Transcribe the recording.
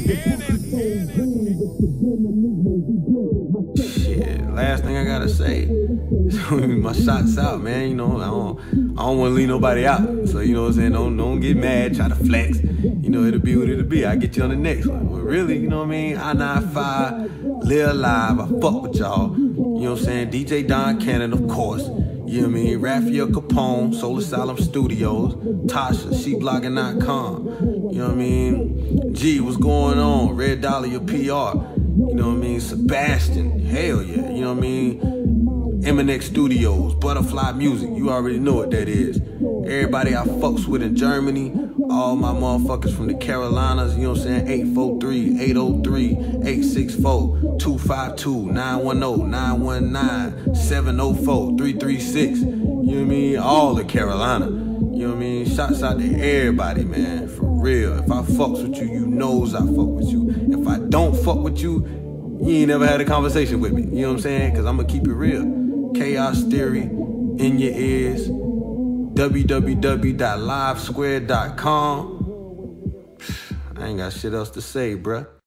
Shit, last thing I gotta say is my shots out, man. You know, I don't want to leave nobody out. So, you know what I'm saying? Don't get mad, try to flex. You know, it'll be what it'll be. I'll get you on the next one. But really, you know what I mean? I-95, Live Live, I fuck with y'all. You know what I'm saying? DJ Don Cannon, of course. You know what I mean? Raphael Capone, Soul Asylum Studios, Tasha, SheBlogging.com. You know what I mean? G, what's going on? Red Dahlia PR. You know what I mean? Sebastian, hell yeah. You know what I mean? MNX Studios, Butterfly Music. You already know what that is. Everybody I fucks with in Germany. All my motherfuckers from the Carolinas, you know what I'm saying? 843-803-864-252-910-919-704-336. You know what I mean? All the Carolina. You know what I mean? Shouts out to everybody, man. For real. If I fucks with you, you knows I fuck with you. If I don't fuck with you, you ain't never had a conversation with me. You know what I'm saying? Because I'm going to keep it real. Chaos Theory in your ears. www.livesquare.com. I ain't got shit else to say, bruh.